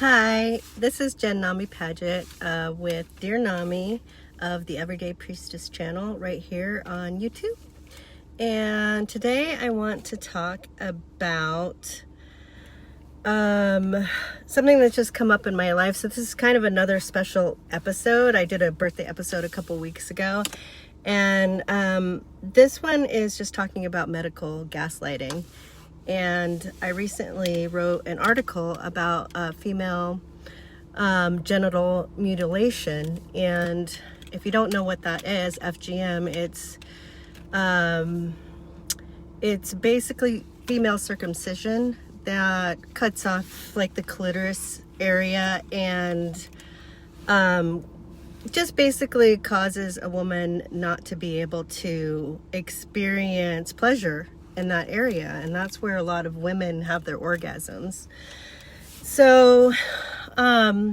Hi, this is Jen Nami Padgett with Dear Nami of the Everyday Priestess Channel right here on YouTube. And today I want to talk about something that's just come up in my life. So this is kind of another special episode. I did a birthday episode a couple weeks ago. And this one is just talking about medical gaslighting. And I recently wrote an article about female genital mutilation. And if you don't know what that is, FGM, it's basically female circumcision that cuts off like the clitoris area and just basically causes a woman not to be able to experience pleasure in that area, and that's where a lot of women have their orgasms. So I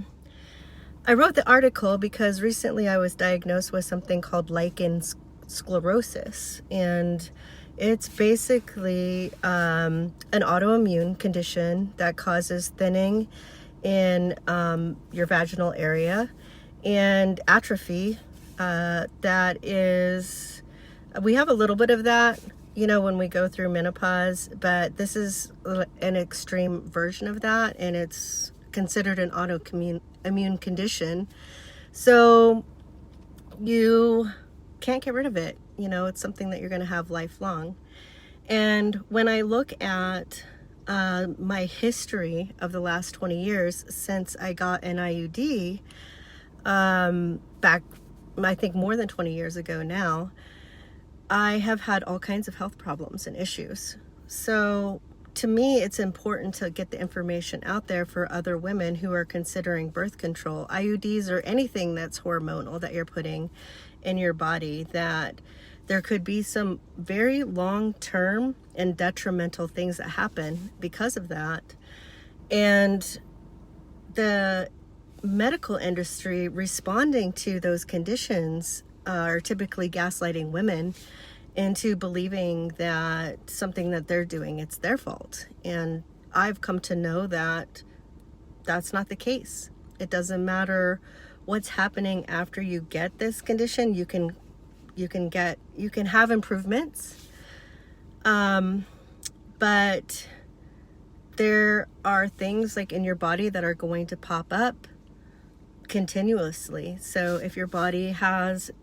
wrote the article because recently I was diagnosed with something called lichen sclerosis, and it's basically an autoimmune condition that causes thinning in your vaginal area and atrophy. That is, we have a little bit of that, you know, when we go through menopause, but this is an extreme version of that, and it's considered an autoimmune condition. So you can't get rid of it. You know, it's something that you're going to have lifelong. And when I look at my history of the last 20 years since I got an IUD, back, I think more than 20 years ago now, I have had all kinds of health problems and issues. So to me, it's important to get the information out there for other women who are considering birth control, IUDs, or anything that's hormonal that you're putting in your body, that there could be some very long-term and detrimental things that happen because of that. And the medical industry responding to those conditions are typically gaslighting women into believing that something that they're doing, it's their fault. And I've come to know that that's not the case. It doesn't matter what's happening after you get this condition. You can have improvements, but there are things like in your body that are going to pop up continuously. So if your body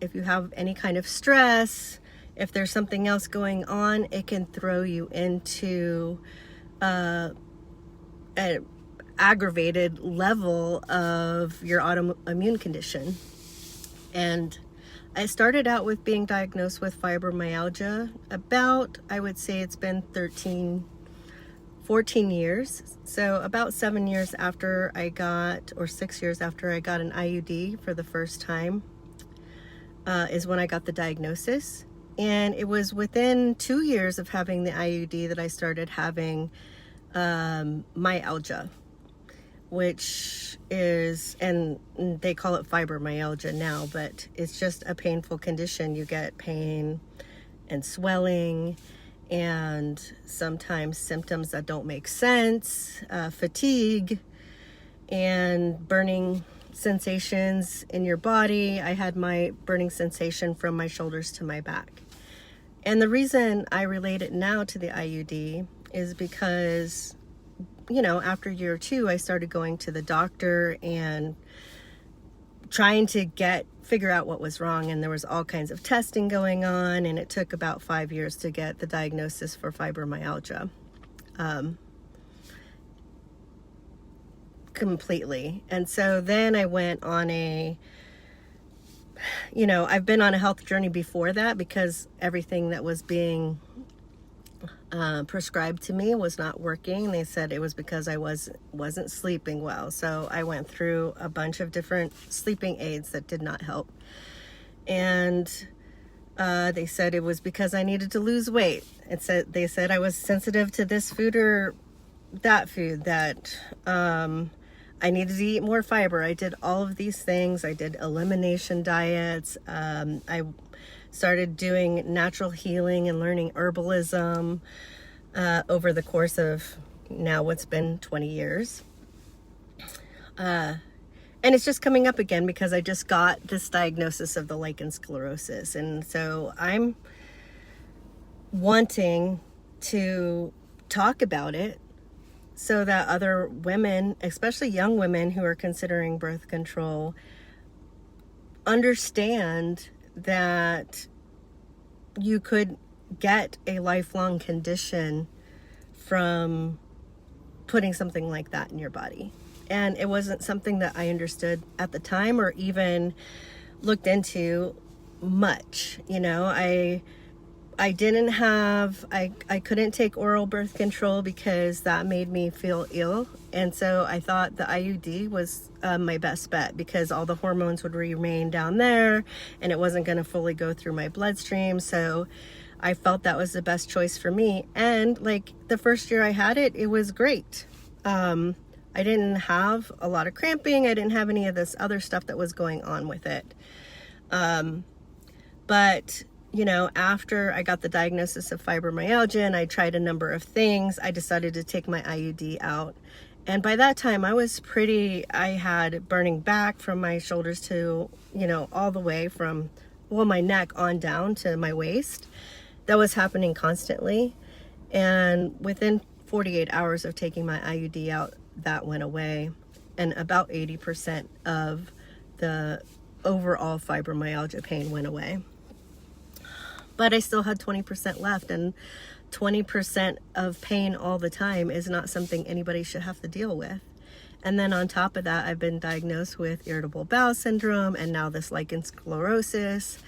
if you have any kind of stress, if there's something else going on, it can throw you into an aggravated level of your autoimmune condition. And I started out with being diagnosed with fibromyalgia about, I would say it's been 14 years. So about 7 years after I got, or 6 years after I got an IUD for the first time, is when I got the diagnosis. And it was within 2 years of having the IUD that I started having myalgia, which is, and they call it fibromyalgia now, but it's just a painful condition. You get pain and swelling, and sometimes symptoms that don't make sense, fatigue, and burning sensations in your body. I had my burning sensation from my shoulders to my back. And the reason I relate it now to the IUD is because, you know, after year 2, I started going to the doctor and trying to figure out what was wrong, and there was all kinds of testing going on, and it took about 5 years to get the diagnosis for fibromyalgia completely. And so then I went on I've been on a health journey before that, because everything that was being prescribed to me was not working. They said it was because I wasn't sleeping well. So I went through a bunch of different sleeping aids that did not help. And they said it was because I needed to lose weight. They said I was sensitive to this food or that food, that I needed to eat more fiber. I did all of these things. I did elimination diets. I started doing natural healing and learning herbalism over the course of now what's been 20 years. And it's just coming up again because I just got this diagnosis of the lichen sclerosis. And so I'm wanting to talk about it so that other women, especially young women who are considering birth control, understand that you could get a lifelong condition from putting something like that in your body. And it wasn't something that I understood at the time or even looked into much. You know, I couldn't take oral birth control because that made me feel ill. And so I thought the IUD was my best bet because all the hormones would remain down there and it wasn't going to fully go through my bloodstream. So I felt that was the best choice for me. And like the first year I had it, it was great. I didn't have a lot of cramping. I didn't have any of this other stuff that was going on with it. But you know, after I got the diagnosis of fibromyalgia and I tried a number of things, I decided to take my IUD out. And by that time I had burning back from my shoulders to, you know, all the way from, well, my neck on down to my waist. That was happening constantly. And within 48 hours of taking my IUD out, that went away. And about 80% of the overall fibromyalgia pain went away. But I still had 20% left, and 20% of pain all the time is not something anybody should have to deal with. And then on top of that, I've been diagnosed with irritable bowel syndrome and now this lichen sclerosis.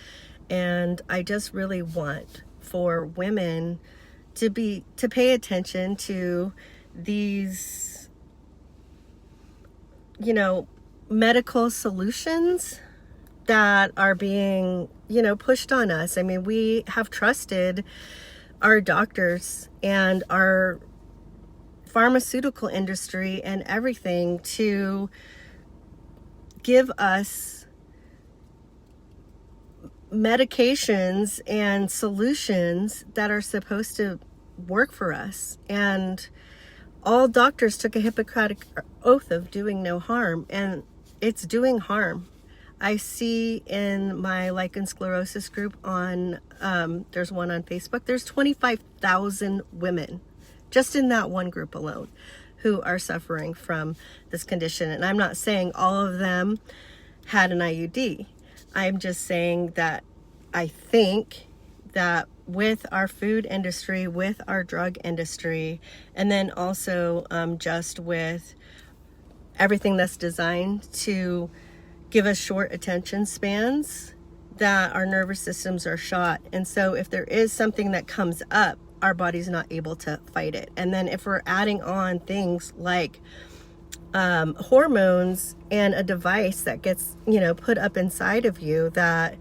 And I just really want for women to pay attention to these, you know, medical solutions that are being, you know, pushed on us. I mean, we have trusted our doctors and our pharmaceutical industry and everything to give us medications and solutions that are supposed to work for us. And all doctors took a Hippocratic oath of doing no harm, and it's doing harm. I see in my lichen sclerosis group on, there's one on Facebook, there's 25,000 women just in that one group alone who are suffering from this condition. And I'm not saying all of them had an IUD. I'm just saying that I think that with our food industry, with our drug industry, and then also just with everything that's designed to give us short attention spans, that our nervous systems are shot. And so if there is something that comes up, our body's not able to fight it. And then if we're adding on things like hormones and a device that gets, you know, put up inside of you, that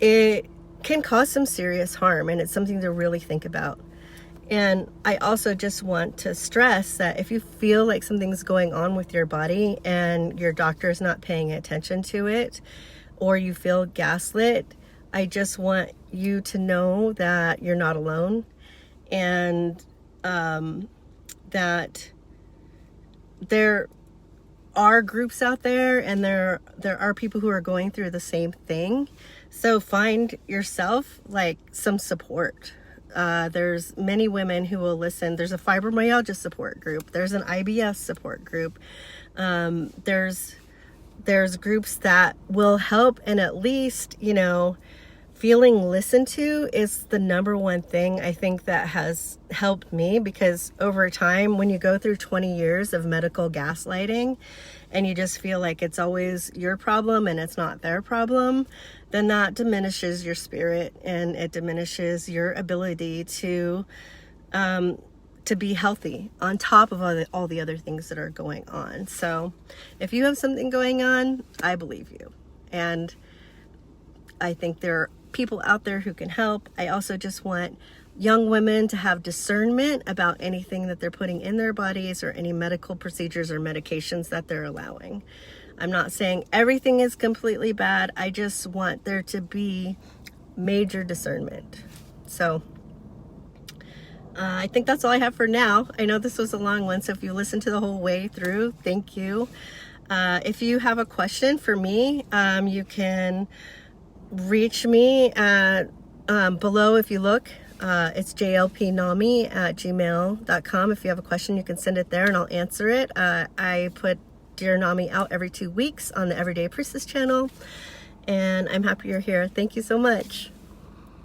it can cause some serious harm, and it's something to really think about. And I also just want to stress that if you feel like something's going on with your body and your doctor is not paying attention to it, or you feel gaslit, I just want you to know that you're not alone, and that there are groups out there, and there are people who are going through the same thing. So find yourself like some support. There's many women who will listen. There's a fibromyalgia support group. There's an IBS support group. There's groups that will help, and at least, you know, feeling listened to is the number one thing I think that has helped me, because over time, when you go through 20 years of medical gaslighting and you just feel like it's always your problem and it's not their problem, then that diminishes your spirit and it diminishes your ability to be healthy on top of all the other things that are going on. So if you have something going on, I believe you. And I think there are people out there who can help. I also just want young women to have discernment about anything that they're putting in their bodies or any medical procedures or medications that they're allowing. I'm not saying everything is completely bad. I just want there to be major discernment. So I think that's all I have for now. I know this was a long one, so if you listened to the whole way through, thank you. If you have a question for me, you can reach me at below if you look. It's JLPnami@gmail.com. If you have a question, you can send it there and I'll answer it. I put Dear Nami out every 2 weeks on the Everyday Priestess Channel, and I'm happy you're here. Thank you so much.